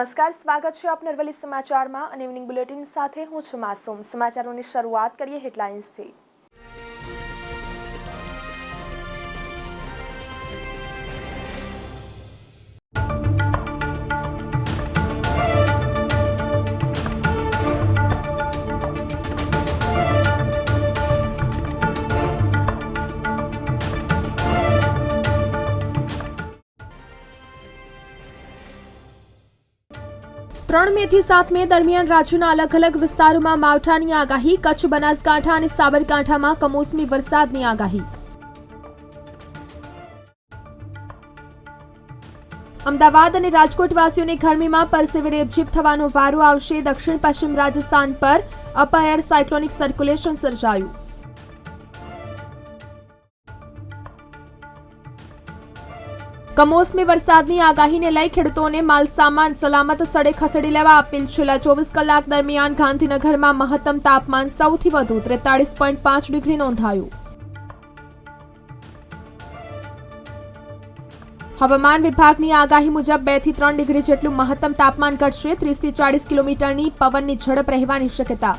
નમસ્કાર, સ્વાગત છે આપના અરવલ્લી સમાચારમાં અને ઇવનિંગ બુલેટિન સાથે હું છું માસૂમ। સમાચારોની શરૂઆત કરીએ હેડલાઇન્સથી। ત્રણ મે થી 7 મે દરમિયાન રાજ્યના અલગ અલગ વિસ્તારોમાં માવઠાની આગાહી। કચ્છ, બનાસકાંઠા અને સાબરકાંઠામાં કમોસમી વરસાદની આગાહી। અમદાવાદ અને રાજકોટ વાસીઓને ગરમીમાં પરસેવે રેબઝીબ થવાનો વારો આવશે। દક્ષિણ પશ્ચિમ રાજસ્થાન પર અપર એર સાયક્લોનિક સર્ક્યુલેશન સર્જાયું। કમોસમી વરસાદની આગાહીને લઈ ખેડૂતોને માલસામાન સલામત સ્થળે ખસેડી લેવા અપીલ। છેલ્લા 24 કલાક દરમિયાન ગાંધીનગરમાં મહત્તમ તાપમાન સૌથી વધુ 43.5 ડિગ્રી નોંધાયું। હવામાન વિભાગની આગાહી મુજબ 2 થી 3 ડિગ્રી જેટલું મહત્તમ તાપમાન ઘટશે। 30 થી 40 કિલોમીટરની પવનની ઝડપ રહેવાની શક્યતા।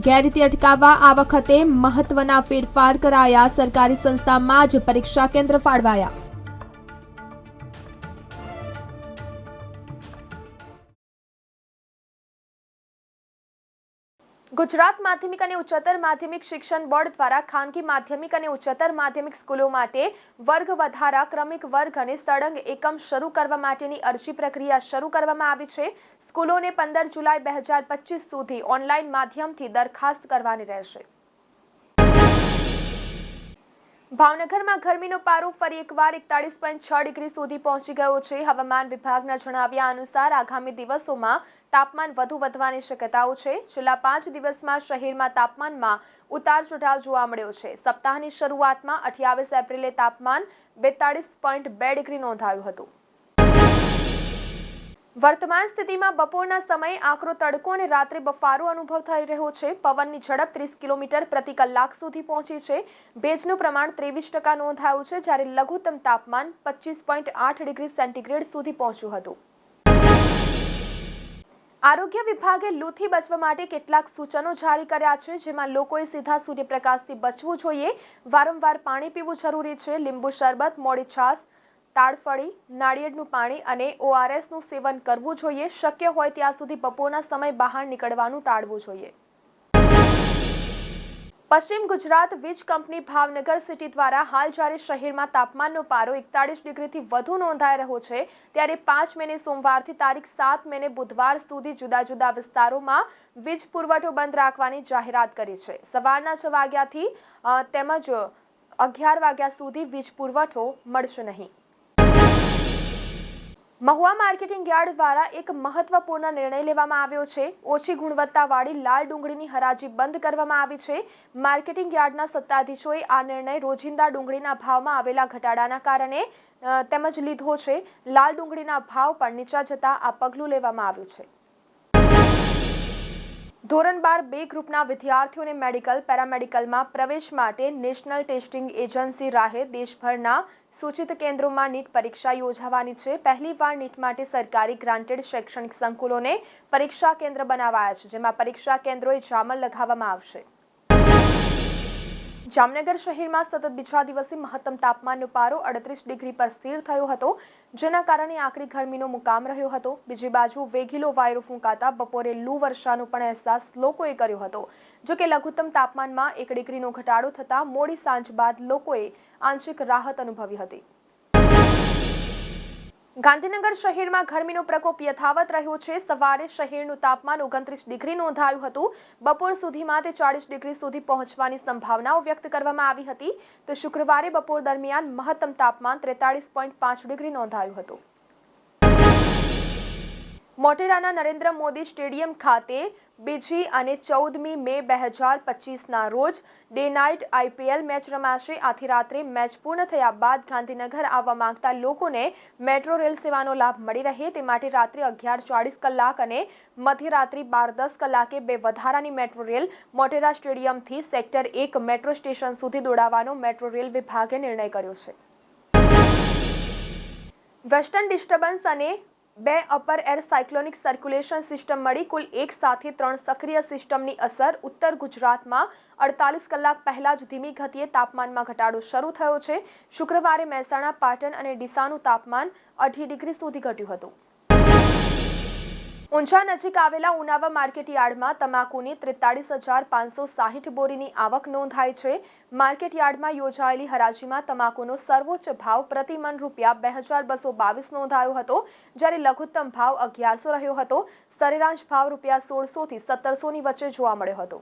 ગેરરીતિ અટકાવવા આ વખતે મહત્વના ફેરફાર કરાયા। સરકારી સંસ્થામાં જ પરીક્ષા કેન્દ્ર ફાળવાયા। ગુજરાત માધ્યમિક અને ઉચ્ચતર માધ્યમિક શિક્ષણ બોર્ડ દ્વારા ખાનગી માધ્યમિક અને ઉચ્ચતર માધ્યમિક સ્કૂલો માટે વર્ગ વધારા, ક્રમિક વર્ગ અને સળંગ એકમ શરૂ કરવા માટેની અરજી પ્રક્રિયા શરૂ કરવામાં આવી છે। સ્કૂલોને 15 જુલાઈ 2025 સુધી ઓનલાઈન માધ્યમથી દરખાસ્ત કરવાની રહેશે। ભાવનગરમાં ગરમીનો પારો ફરી એકવાર 41.6 ડિગ્રી સુધી પહોંચી ગયો છે। હવામાન વિભાગના જણાવ્યા અનુસાર આગામી દિવસોમાં તાપમાન વધુ વધવાની શક્યતાઓ છે। છેલ્લા 5 દિવસમાં શહેરમાં તાપમાનમાં ઉતાર ચઢાવ જોવા મળ્યો છે। સપ્તાહની શરૂઆતમાં 28 એપ્રિલે તાપમાન 42.2 ડિગ્રી નોંધાયું હતું। વર્તમાન સ્થિતિમાં બપોરના સમયે આકરો તડકો અને રાત્રે બફારો અનુભવ થઈ રહ્યો છે। પવનની ઝડપ 30 કિલોમીટર પ્રતિ કલાક સુધી પહોંચી છે। ભેજનું પ્રમાણ 23% નોંધાયું છે, જ્યારે લઘુત્તમ તાપમાન 25.8 ડિગ્રી સેન્ટીગ્રેડ સુધી પહોંચ્યું હતું। આરોગ્ય વિભાગે લૂથી બચવા માટે કેટલાક સૂચનો જારી કર્યા છે, જેમાં લોકોએ સીધા સૂર્યપ્રકાશથી બચવું જોઈએ, વારંવાર પાણી પીવું જરૂરી છે, લીંબુ શરબત, મોડી છાશ, તાડફળી, નાળિયેરનું પાણી અને ORSનું સેવન કરવું જોઈએ। શક્ય હોય ત્યાં સુધી બપોરના સમયે બહાર નીકળવાનું ટાળવું જોઈએ। પશ્ચિમ ગુજરાત વીજ કંપની ભાવનગર સિટી દ્વારા હાલ જ્યારે શહેરમાં તાપમાનનો પારો 41 ડિગ્રીથી વધુ નોંધાઈ રહ્યો છે, ત્યારે 5 મેને સોમવારથી તારીખ 7 મેને બુધવાર સુધી જુદા જુદા વિસ્તારોમાં વીજ પુરવઠો બંધ રાખવાની જાહેરાત કરી છે। સવારના 6 વાગ્યાથી તેમજ 11 વાગ્યા સુધી વીજ પુરવઠો મળશે નહીં। મહુવા માર્કેટિંગ યાર્ડ દ્વારા એક મહત્વપૂર્ણ નિર્ણય લેવામાં આવ્યો છે। ઓછી ગુણવત્તાવાળી લાલ ડુંગળીની હરાજી બંધ કરવામાં આવી છે। માર્કેટિંગ યાર્ડના સત્તાધીશોએ આ નિર્ણય રોજિંદા ડુંગળીના ભાવમાં આવેલા ઘટાડાના કારણે તેમજ લીધો છે। લાલ ડુંગળીના ભાવ પણ નીચા જતા આ પગલું લેવામાં આવ્યું છે। ધોરણ 12 બે ગ્રુપના વિદ્યાર્થીઓને મેડિકલ, પેરામેડિકલમાં પ્રવેશ માટે નેશનલ ટેસ્ટિંગ એજન્સી રાહે દેશભરના સૂચિત કેન્દ્રોમાં નીટ પરીક્ષા યોજાવાની છે। પહેલીવાર નીટ માટે સરકારી ગ્રાન્ટેડ શૈક્ષણિક સંકુલોને પરીક્ષા કેન્દ્ર બનાવાયા છે, જેમાં પરીક્ષા કેન્દ્રોએ જામલ લગાવવામાં આવશે। જામનગર શહેરમાં સતત બીજા દિવસે મહત્તમ તાપમાનનો પારો 38 ડિગ્રી પર સ્થિર થયો હતો, જેના કારણે આકરી ગરમીનો મુકામ રહ્યો હતો। બીજી બાજુ વેગીલો વાયરો ફૂંકાતા બપોરે લૂ વર્ષાનો પણ અહેસાસ લોકોએ કર્યો હતો। જો કે લઘુત્તમ તાપમાનમાં 1 ડિગ્રીનો ઘટાડો થતાં મોડી સાંજ બાદ લોકોએ આંશિક રાહત અનુભવી હતી। ગાંધીનગર શહેરમાં ગરમીનો પ્રકોપ યથાવત રહ્યો છે। સવારે શહેરનું તાપમાન 29 ડિગ્રી નોંધાયું હતું। બપોર સુધીમાં તે 40 ડિગ્રી સુધી પહોંચવાની સંભાવનાઓ વ્યક્ત કરવામાં આવી હતી, તો શુક્રવારે બપોર દરમિયાન મહત્તમ તાપમાન 43.5 ડિગ્રી નોંધાયું હતું। મોટેરાના નરેન્દ્ર મોદી સ્ટેડિયમ ખાતે બીજી અને 14મી મે 2025ના રોજ ડે નાઇટ IPL મેચ રમાશે. આથી રાત્રે મેચ પૂર્ણ થયા બાદ ગાંધીનગર આવવા માંગતા લોકોને મેટ્રો રેલ સેવાનો લાભ મળી રહે તે માટે રાત્રે 11:40 કલાક અને મધ્યરાત્રિ 12:10 કલાકે બે વધારાની મેટ્રો રેલ મોટેરા સ્ટેડિયમથી સેક્ટર 1 મેટ્રો સ્ટેશન સુધી દોડાવવાનો મેટ્રો રેલ વિભાગે નિર્ણય કર્યો છે. વેસ્ટર્ન ડિસ્ટર્બન્સ અને બે upper air cyclonic circulation system મળી કુલ એક સાથે 3 સક્રિય સિસ્ટમની અસર. ઉત્તર ગુજરાતમાં 48 કલાક પહેલા જ ધીમી ગતિએ તાપમાનમાં ઘટાડો શરૂ થયો છે. શુક્રવારે મહેસાણા, પાટણ અને ડીસાનું તાપમાન 2.5 ડિગ્રી સુધી ઘટ્યું હતું. ઊંઝા નજીક આવેલા ઉનાવા માર્કેટયાર્ડમાં તમાકુની 43,560 બોરીની આવક નોંધાઈ છે. માર્કેટયાર્ડમાં યોજાયેલી હરાજીમાં તમાકુનો સર્વોચ્ચ ભાવ પ્રતિ મણ ₹2,222 નોંધાયો હતો, જ્યારે લઘુત્તમ ભાવ 1,100 રહ્યો હતો. સરેરાશ ભાવ ₹1,600 થી 1,700 વચ્ચે જોવા મળ્યો હતો.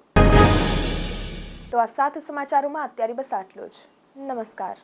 તો આ સાથે સમાચારોમાં અત્યારે બસ આટલું જ. નમસ્કાર.